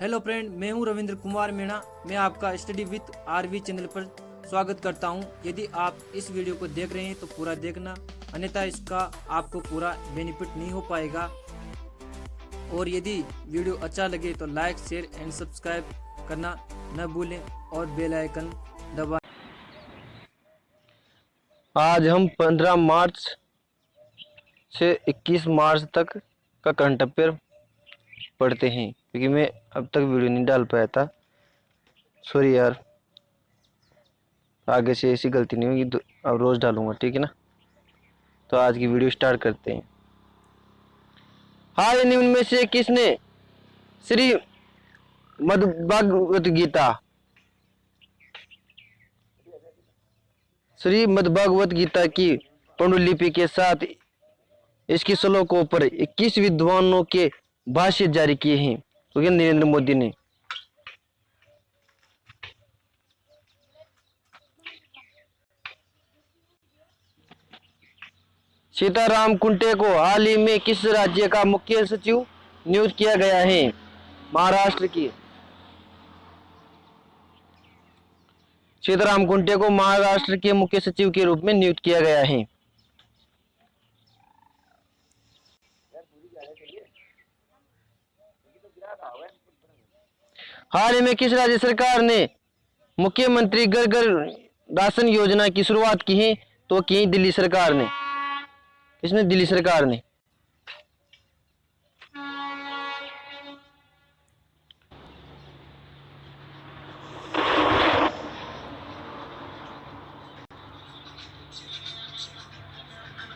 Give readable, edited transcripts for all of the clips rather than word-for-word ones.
Hello friend, मैं हूं रविंद्र कुमार मीणा। मैं आपका स्टडी विथ आरवी चैनल पर स्वागत करता हूं। यदि आप इस वीडियो को देख रहे हैं तो पूरा देखना, अन्यथा इसका आपको पूरा बेनिफिट नहीं हो पाएगा। और यदि वीडियो अच्छा लगे तो लाइक, शेयर एंड सब्सक्राइब करना न भूलें और बेल आइकन दबाएं। आज हम 15 मार्च से 21 मार्च तक का करंट अफेयर पढ़ते हैं, क्योंकि मैं अब तक वीडियो नहीं डाल पाया था। सॉरी यार, आगे से ऐसी गलती नहीं होगी, अब रोज डालूंगा, ठीक है ना। तो आज की वीडियो स्टार्ट करते हैं। हाल निम्न में से किसने श्री मद्भगवत गीता की पांडुलिपि के साथ इसकी श्लोकों पर 21 विद्वानों के भाष्य जारी किए हैं? तो क्या नरेंद्र मोदी ने। सीताराम कुंटे को हाल ही में किस राज्य का मुख्य सचिव नियुक्त किया गया है? महाराष्ट्र की। सीताराम कुंटे को महाराष्ट्र के मुख्य सचिव के रूप में नियुक्त किया गया है। हाल ही में किस राज्य सरकार ने मुख्यमंत्री घर घर राशन योजना की शुरुआत की है? तो की दिल्ली सरकार ने। किसने? दिल्ली सरकार ने।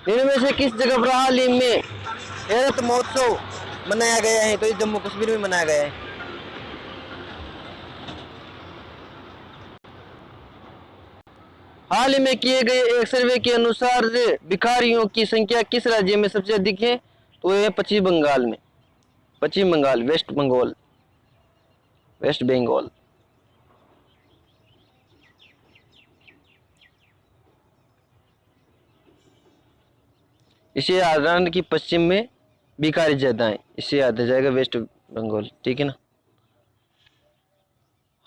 इनमें से किस जगह पर हाल ही में हेरत महोत्सव मनाया गया है? तो ये जम्मू कश्मीर में मनाया गया है। हाल ही में किए गए एक सर्वे के अनुसार भिखारियों की संख्या किस राज्य में सबसे अधिक है? तो ये पश्चिम बंगाल में। पश्चिम बंगाल, वेस्ट बंगाल, वेस्ट बंगाल। इसे याद रखना कि पश्चिम में भिखारी ज्यादा है, इससे याद आ जाएगा वेस्ट बंगाल, ठीक है ना।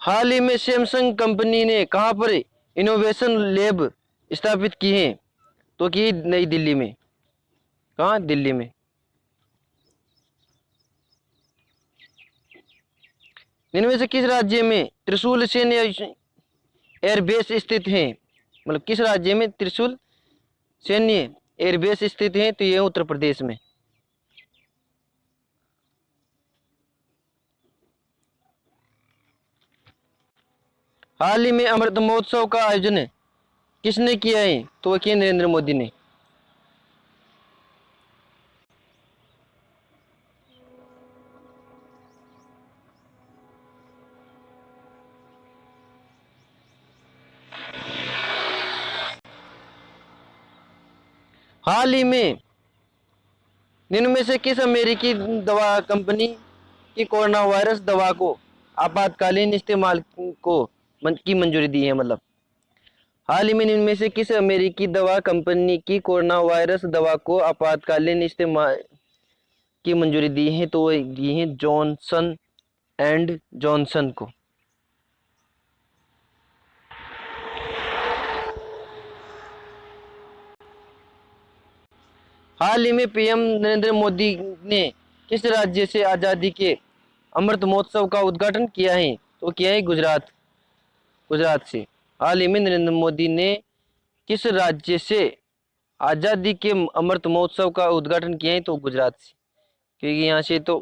हाल ही में सैमसंग कंपनी ने कहां पर इनोवेशन लैब स्थापित की है? तो की नई दिल्ली में। कहाँ? दिल्ली में। इनमें से किस राज्य में त्रिशूल सैन्य एयरबेस स्थित है? मतलब किस राज्य में त्रिशूल सैन्य एयरबेस स्थित है? तो ये उत्तर प्रदेश में। हाल ही में अमृत महोत्सव का आयोजन किसने किया है? तो वह नरेंद्र मोदी ने। हाल ही में निम्न में से किस अमेरिकी दवा कंपनी की कोरोना वायरस दवा को आपातकालीन इस्तेमाल की मंजूरी दी है? मतलब हाल ही में इनमें से किस अमेरिकी दवा कंपनी की कोरोना वायरस दवा को आपातकालीन इस्तेमाल की मंजूरी दी है? तो वो दी है जॉनसन एंड जॉनसन को। हाल ही में पीएम नरेंद्र मोदी ने किस राज्य से आजादी के अमृत महोत्सव का उद्घाटन किया है? तो किया है गुजरात। गुजरात से। हाल ही में नरेंद्र मोदी ने किस राज्य से आजादी के अमृत महोत्सव का उद्घाटन किया है? तो गुजरात से, क्योंकि यहाँ से तो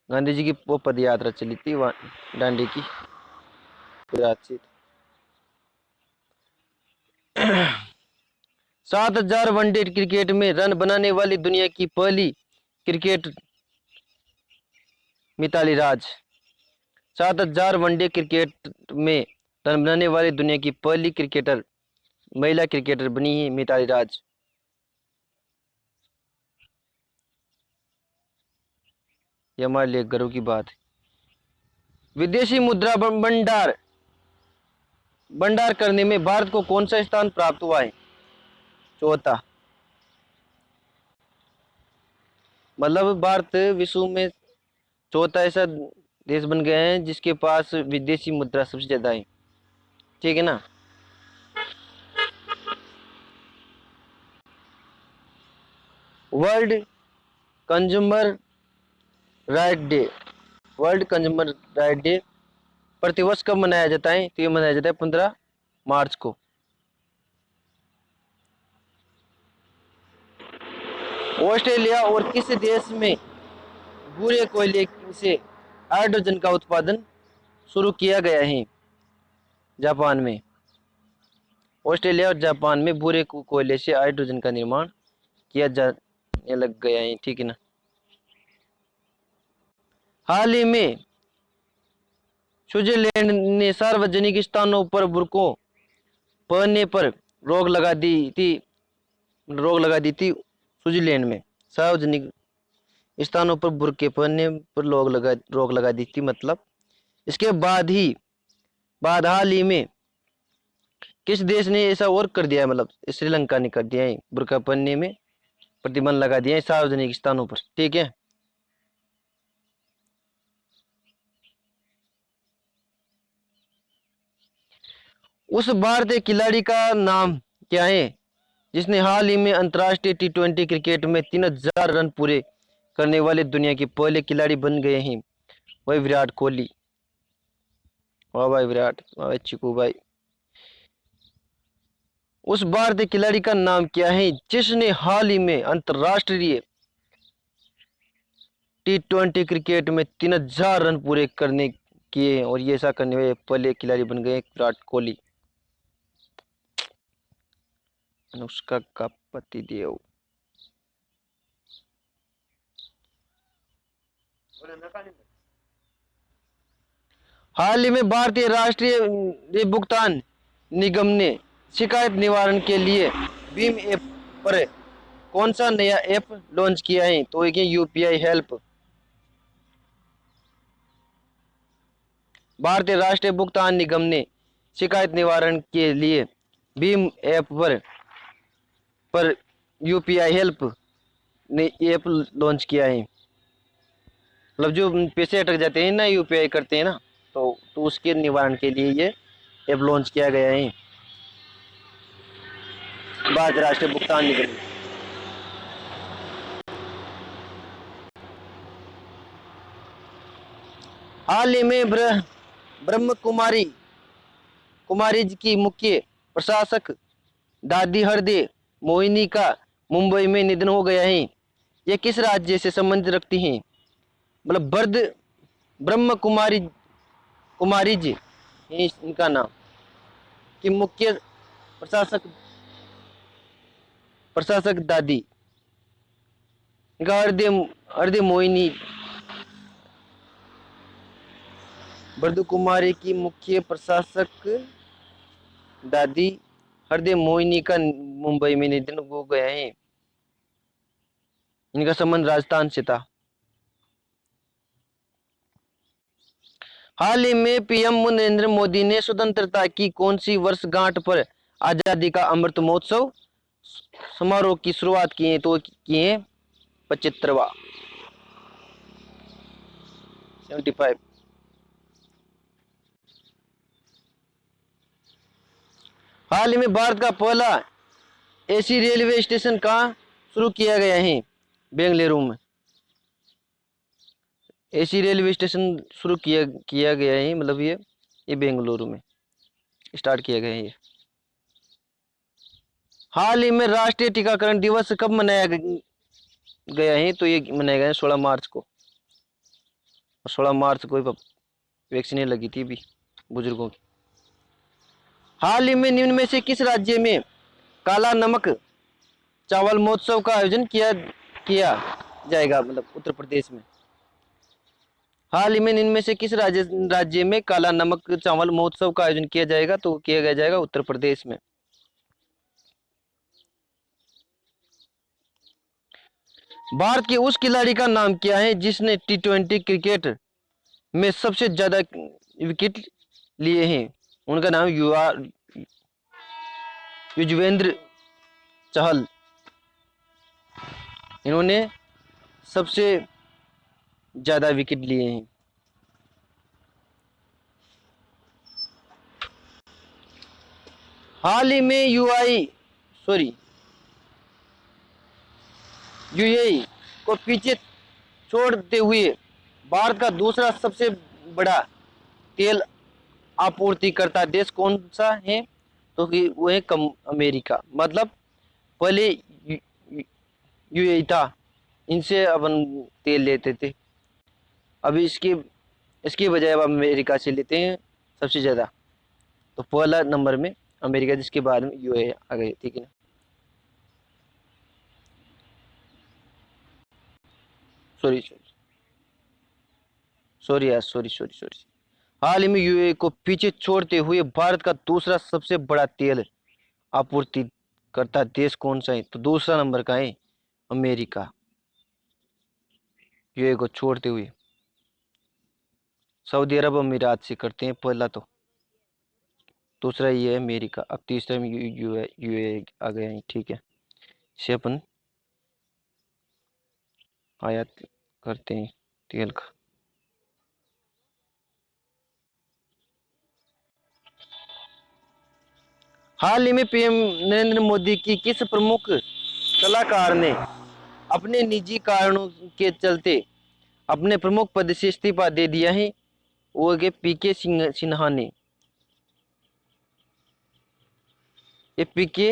गांधी जी की वो पद यात्रा चली थी दांडी की, गुजरात से। 7,000 वनडे क्रिकेट में रन बनाने वाली दुनिया की पहली क्रिकेट मिताली राज। 7,000 वनडे क्रिकेट में रन बनाने वाली दुनिया की पहली क्रिकेटर महिला क्रिकेटर बनी है मिताली राज। यह हमारे लिए गर्व की बात है। विदेशी मुद्रा भंडार करने में भारत को कौन सा स्थान प्राप्त हुआ है? चौथा। मतलब भारत विश्व में चौथा ऐसा देश बन गए हैं जिसके पास विदेशी मुद्रा सबसे ज्यादा है। ठीक है ना। World consumer right day, world consumer right day प्रतिवर्ष कब मनाया जाता है? तो ये मनाया जाता है 15 मार्च को। ऑस्ट्रेलिया और किस देश में भूरे कोयले से हाइड्रोजन का उत्पादन शुरू किया गया है? जापान में। ऑस्ट्रेलिया और जापान में भूरे कोयले से हाइड्रोजन का निर्माण किया जाने लग गया है। ठीक है ना। हाल ही में स्विट्जरलैंड ने सार्वजनिक स्थानों पर बुर्कों पहनने पर रोक लगा दी थी। स्विट्जरलैंड में सार्वजनिक स्थानों पर बुर्के पहनने पर रोक लगा दी थी। मतलब इसके बाद हाल ही में किस देश ने ऐसा और कर दिया है? मतलब श्रीलंका ने कर दिया है, बुर्का पहनने में प्रतिबंध लगा दिया है सार्वजनिक स्थानों पर। ठीक है। उस भारतीय खिलाड़ी का नाम क्या है जिसने हाल ही में अंतर्राष्ट्रीय T20 क्रिकेट में 3000 रन पूरे करने वाले दुनिया के पहले खिलाड़ी बन गए हैं? वही विराट कोहली। वाह भाई विराट, वाह भाई चिकू भाई। उस भारतीय खिलाड़ी का नाम क्या है जिसने हाल ही में अंतर्राष्ट्रीय T20 क्रिकेट में 3000 रन पूरे करने किए हैं और ये ऐसा करने वाले पहले खिलाड़ी बन गए विराट कोहली। अनुष्का का पतिदेव। हाल ही में भारतीय राष्ट्रीय भुगतान निगम ने शिकायत निवारण के लिए भीम ऐप पर कौन सा नया ऐप लॉन्च किया है? तो ये यूपीआई हेल्प। भारतीय राष्ट्रीय भुगतान निगम ने शिकायत निवारण के लिए भीम ऐप पर यूपीआई हेल्प ने ऐप लॉन्च किया है। मतलब जो पैसे अटक जाते हैं ना, यूपीआई करते हैं ना, तो उसके निवारण के लिए ये ऐप लॉन्च किया गया है भारतीय राष्ट्रीय भुगतान निगम। हाल ही में ब्रह्म कुमारी जी की मुख्य प्रशासक दादी हृदय मोहिनी का मुंबई में निधन हो गया है। ये किस राज्य से संबंध रखती हैं? मतलब ब्रह्म कुमारी जी है इनका नाम, कि मुख्य प्रशासक दादी इनका हृदय हृदय मोहिनी। ब्रह्म कुमारी की मुख्य प्रशासक दादी हृदय मोहिनी का मुंबई में निधन हो गया है। इनका संबंध राजस्थान से था। हाल ही में पीएम नरेंद्र मोदी ने स्वतंत्रता की कौन सी वर्षगांठ पर आजादी का अमृत महोत्सव समारोह की शुरुआत की है? तो किए 75वां 75। हाल ही में भारत का पहला एसी रेलवे स्टेशन कहाँ शुरू किया गया है? बेंगलुरु में एसी रेलवे स्टेशन शुरू किया गया है। मतलब ये बेंगलुरु में स्टार्ट किया गया है ये। हाल ही में राष्ट्रीय टीकाकरण दिवस कब मनाया गया है? तो ये मनाया गया है 16 मार्च को। और 16 मार्च को वैक्सीन लगी थी भी बुजुर्गों की। हाल ही में निम्न में से किस राज्य में काला नमक चावल महोत्सव का आयोजन किया जाएगा? मतलब उत्तर प्रदेश में। हाल ही में इनमें से किस राज्य में काला नमक चावल महोत्सव का आयोजन किया जाएगा? तो किया जाएगा उत्तर प्रदेश में। भारत के उस खिलाड़ी का नाम क्या है जिसने T20 क्रिकेट में सबसे ज्यादा विकेट लिए हैं? उनका नाम युजवेंद्र चहल। इन्होंने सबसे ज्यादा विकेट लिए हैं? हाल ही में यूएई को पीछे छोड़ते हुए भारत का दूसरा सबसे बड़ा तेल आपूर्तिकर्ता देश कौन सा है? तो कि वो है अमेरिका। मतलब पहले यूएई था, इनसे अपन तेल लेते थे, अभी इसकी बजाय अब अमेरिका से लेते हैं सबसे ज़्यादा। तो पहला नंबर में अमेरिका, जिसके बाद में यूएई आ गए, ठीक है ना। सॉरी। हाल ही में यूएई को पीछे छोड़ते हुए भारत का दूसरा सबसे बड़ा तेल आपूर्तिकर्ता देश कौन सा है? तो दूसरा नंबर का है अमेरिका, यूएई को छोड़ते हुए। सऊदी अरब अमीरात से करते हैं पहला, तो दूसरा ये है अमेरिका, अब तीसरा में यूएई आ गया है, ठीक है। इसे अपन आयात करते हैं तेल का। हाल ही में पीएम नरेंद्र मोदी की किस प्रमुख कलाकार ने अपने निजी कारणों के चलते अपने प्रमुख पद से इस्तीफा दे दिया है? वो के पीके सिन्हा ने। ये पीके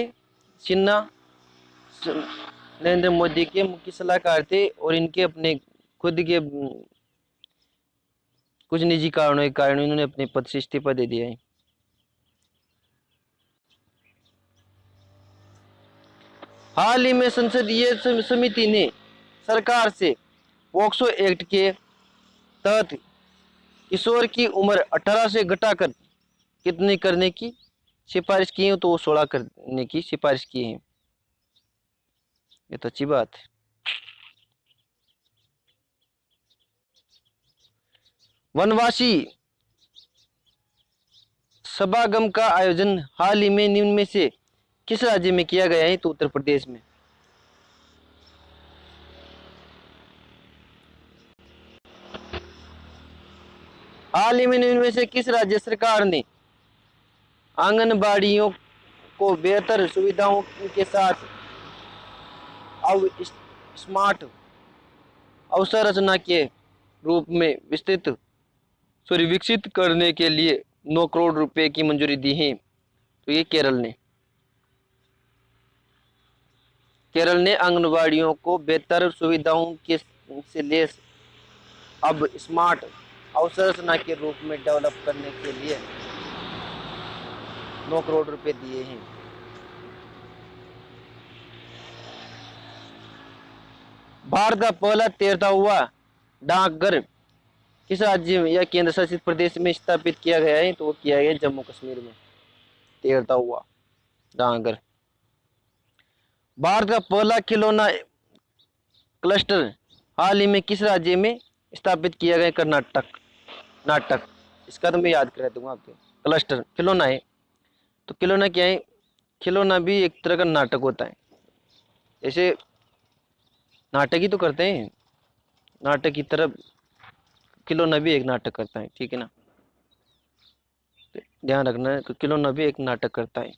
सिन्हा नरेंद्र मोदी के मुख्य सलाहकार थे और इनके अपने खुद के कुछ निजी कारणों के कारण इन्होंने अपने पद से इस्तीफा दे दिया है। हाल ही में संसदीय समिति ने सरकार से पॉक्सो एक्ट के तहत किशोर की उम्र 18 से घटाकर कितनी करने की सिफारिश की है? तो वो 16 करने की सिफारिश की है। ये तो अच्छी बात है। वनवासी सभागम का आयोजन हाल ही में निम्न में से किस राज्य में किया गया है? तो उत्तर प्रदेश में। हाल ही में निम्न में से किस राज्य सरकार ने आंगनबाड़ियों को बेहतर सुविधाओं के साथ अब स्मार्ट अवसंरचना के रूप में विकसित करने के लिए 9 करोड़ रुपए की मंजूरी दी है? तो ये केरल ने आंगनबाड़ियों को बेहतर सुविधाओं के से लेस अब स्मार्ट अवसंरचना के रूप में डेवलप करने के लिए 9 करोड़ रुपए दिए हैं। भारत का पहला तैरता हुआ डाकघर किस राज्य में या केंद्र शासित प्रदेश में स्थापित किया गया है? तो वो किया गया जम्मू कश्मीर में, तैरता हुआ डाकघर। भारत का पहला खिलौना क्लस्टर हाल ही में किस राज्य में स्थापित किया गया? नाटक। इसका तो मैं याद करा दूंगा आपको। क्लस्टर खिलौना है, तो खिलौना क्या है? खिलौना भी एक तरह का नाटक होता है। ऐसे नाटक ही तो करते हैं, नाटक की तरफ खिलौना भी एक नाटक करता है, ठीक है ना। ध्यान रखना है, खिलौना भी एक नाटक करता है।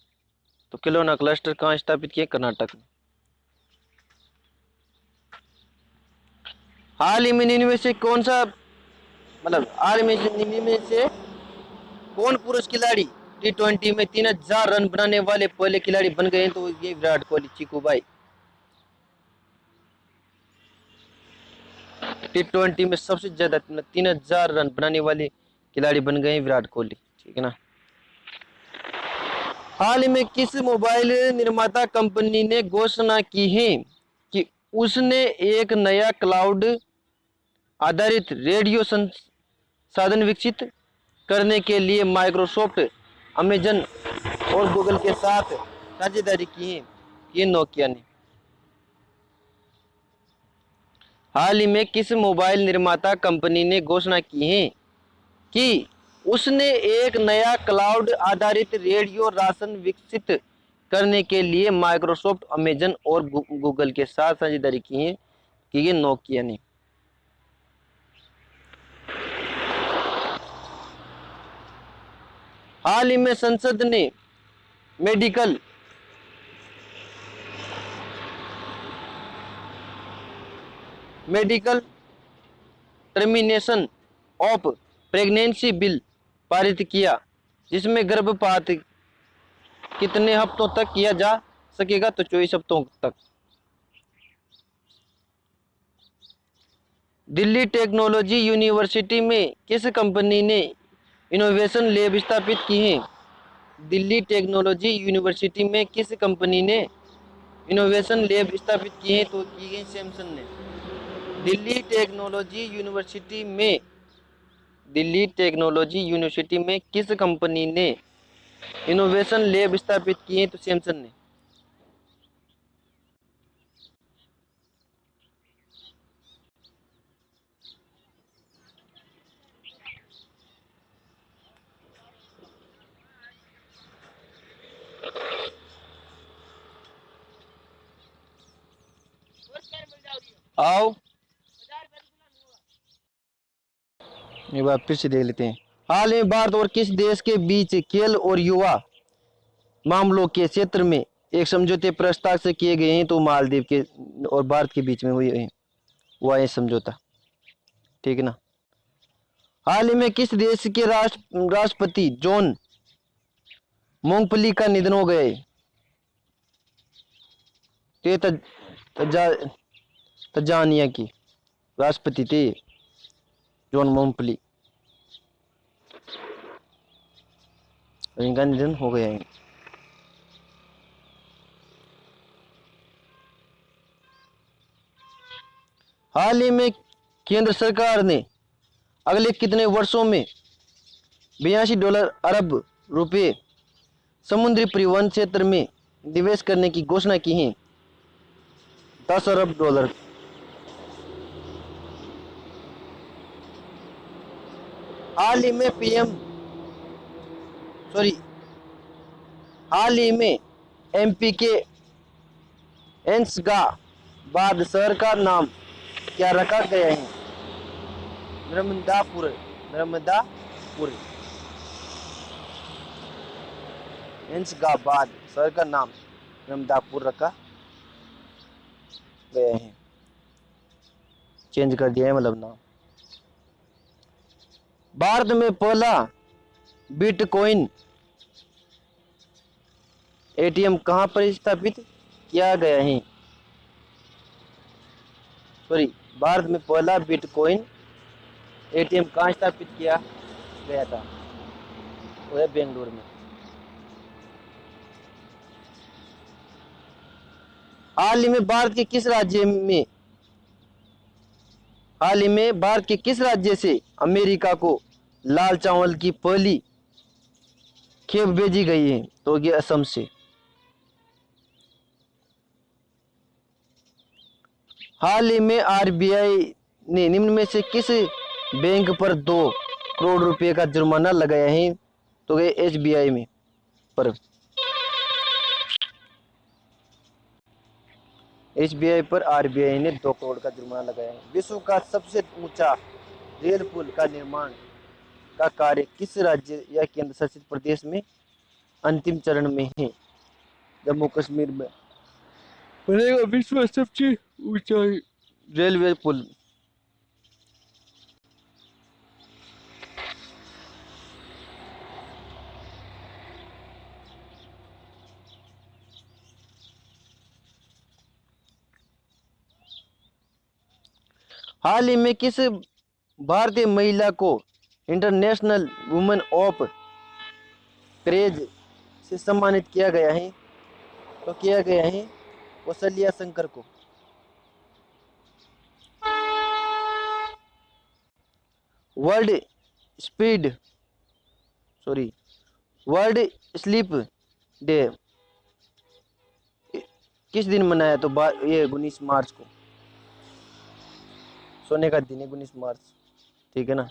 तो खिलौना क्लस्टर कहाँ स्थापित किया? कर्नाटक में। हाल ही में इनमें से कौन सा हाल ही में इनमें से कौन पुरुष खिलाड़ी T20 में 3000 रन बनाने वाले पहले खिलाड़ी बन गए? तो ये विराट कोहली, चीकू भाई। T20 में सबसे ज्यादा 3000 रन बनाने वाले खिलाड़ी बन गए विराट कोहली, ठीक है ना। हाल ही में किस मोबाइल निर्माता कंपनी ने घोषणा की है कि उसने एक नया क्लाउड आधारित रेडियो संसाधन विकसित करने के लिए माइक्रोसॉफ्ट, अमेजन और गूगल के साथ साझेदारी की है? ये नोकिया ने। हाल ही में किस मोबाइल निर्माता कंपनी ने घोषणा की है कि उसने एक नया क्लाउड आधारित रेडियो राशन विकसित करने के लिए माइक्रोसॉफ्ट, अमेजन और गूगल के साथ साझेदारी की है? कि ये नोकिया ने। हाल ही में संसद ने medical medical termination of pregnancy bill पारित किया, जिसमें गर्भपात कितने हफ्तों तक किया जा सकेगा, तो 24 हफ्तों तक। दिल्ली टेक्नोलॉजी यूनिवर्सिटी में किस कंपनी ने इनोवेशन लैब स्थापित की है? दिल्ली टेक्नोलॉजी यूनिवर्सिटी में किस कंपनी ने इनोवेशन लैब स्थापित की है? तो की गई सैमसंग ने। दिल्ली टेक्नोलॉजी यूनिवर्सिटी में किस कंपनी ने इनोवेशन लैब स्थापित की है? तो सैमसंग ने। आओ एक बार फिर से देख लेते हैं। हाल में भारत और किस देश के बीच खेल और युवा मामलों के क्षेत्र में एक समझौते पर हस्ताक्षर किए गए हैं? तो मालदीव के और भारत के बीच में हुआ है समझौता, ठीक है ना। हाल ही में किस देश के राष्ट्रपति जॉन मोंगपली का निधन हो गया है? ते तंजानिया की राष्ट्रपति थे जॉन मोंगपली, इनका निधन हो गया है। हाल ही में केंद्र सरकार ने अगले कितने वर्षों में $82 अरब रुपए समुद्री परिवहन क्षेत्र में निवेश करने की घोषणा की है? $10 अरब। हाल ही में एमपी के बाद शहर का नाम क्या रखा गया है? नर्मदापुर। बाद शहर का नाम नर्मदापुर रखा गया है, चेंज कर दिया है मतलब नाम। भारत में पहला बिटकॉइन एटीएम कहां पर स्थापित किया गया है? भारत में पहला बिटकॉइन एटीएम कहां स्थापित किया गया था? वो है बेंगलुरु में। हाल ही में भारत के किस राज्य से अमेरिका को लाल चावल की पहली खेप भेजी गई है? तो ये असम से। हाल ही में आरबीआई ने निम्न में से किस बैंक पर 2 करोड़ रुपए का जुर्माना लगाया है? तो ये एसबीआई में पर एसबीआई पर आरबीआई ने 2 करोड़ का जुर्माना लगाया है। विश्व का सबसे ऊंचा रेल पुल का निर्माण का कार्य किस राज्य या केंद्र शासित प्रदेश में अंतिम चरण में है? जम्मू कश्मीर में बनेगा विश्व का सबसे ऊंचा रेलवे पुल। हाल ही में किस भारतीय महिला को इंटरनेशनल वुमेन ऑफ करेज से सम्मानित किया गया है? तो किया गया है कौशल्या शंकर को। वर्ल्ड स्लीप डे किस दिन मनाया? तो ये 19 मार्च को, सोने का दिन है 19 मार्च, ठीक है ना।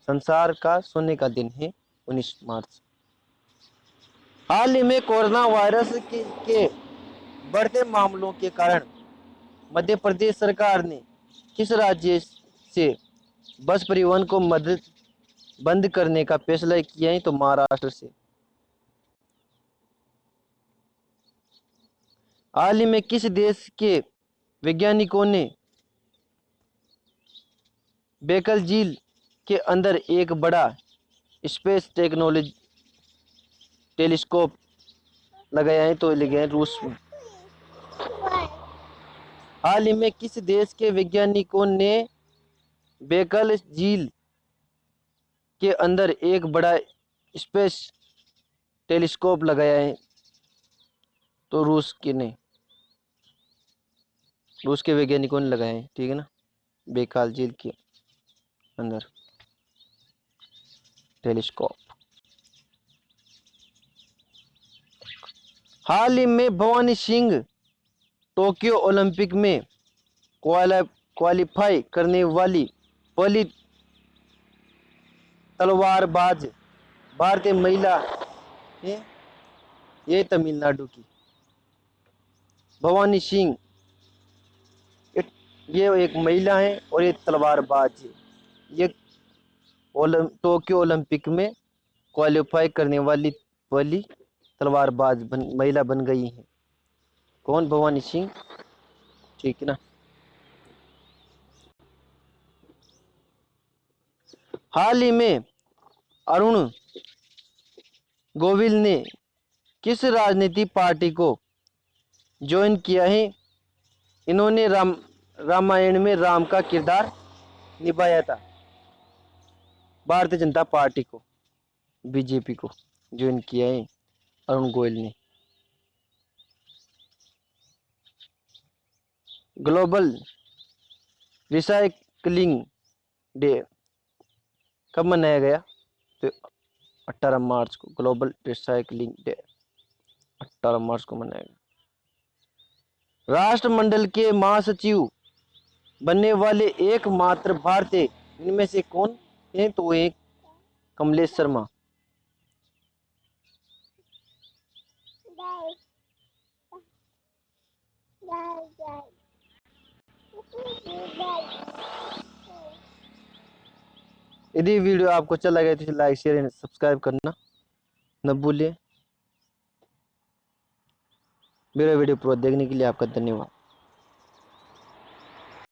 संसार का सोने का दिन है 19 मार्च। हाल ही में कोरोना वायरस के बढ़ते मामलों के कारण मध्य प्रदेश सरकार ने किस राज्य से बस परिवहन को बंद करने का फैसला किया है? तो महाराष्ट्र से। हाल ही में किस देश के वैज्ञानिकों ने बेकल झील के अंदर एक बड़ा स्पेस टेक्नोलॉजी टेलीस्कोप लगाया है? तो लगे हैं रूस में। हाल ही में किस देश के वैज्ञानिकों ने बेकल झील के अंदर एक बड़ा स्पेस टेलीस्कोप लगाया है? तो रूस के वैज्ञानिकों ने लगाया है, ठीक है ना, बेकाल झील के अंदर टेलीस्कोप। हाल ही में भवानी सिंह टोक्यो ओलंपिक में क्वालिफाई करने वाली पहली तलवारबाज भारतीय महिला है। ये तमिलनाडु की भवानी सिंह, ये एक महिला है और ये तलवारबाज है। ये टोक्यो ओलंपिक में क्वालिफाई करने वाली पहली तलवारबाज महिला बन गई है। कौन? भवानी सिंह, ठीक है ना। हाल ही में अरुण गोविल ने किस राजनीतिक पार्टी को ज्वाइन किया है? इन्होंने रामायण में राम का किरदार निभाया था। भारतीय जनता पार्टी को, बीजेपी को ज्वाइन किया है अरुण गोयल ने। ग्लोबल रिसाइकलिंग डे कब मनाया गया? तो 18 मार्च को। ग्लोबल रिसाइकलिंग डे 18 मार्च को मनाया गया। राष्ट्रमंडल के महासचिव बनने वाले एकमात्र भारतीय इनमें से कौन है? तो एक कमलेश शर्मा। यदि वीडियो आपको अच्छा लगे तो लाइक शेयर एंड सब्सक्राइब करना न भूलिए। मेरा वीडियो पूरा देखने के लिए आपका धन्यवाद।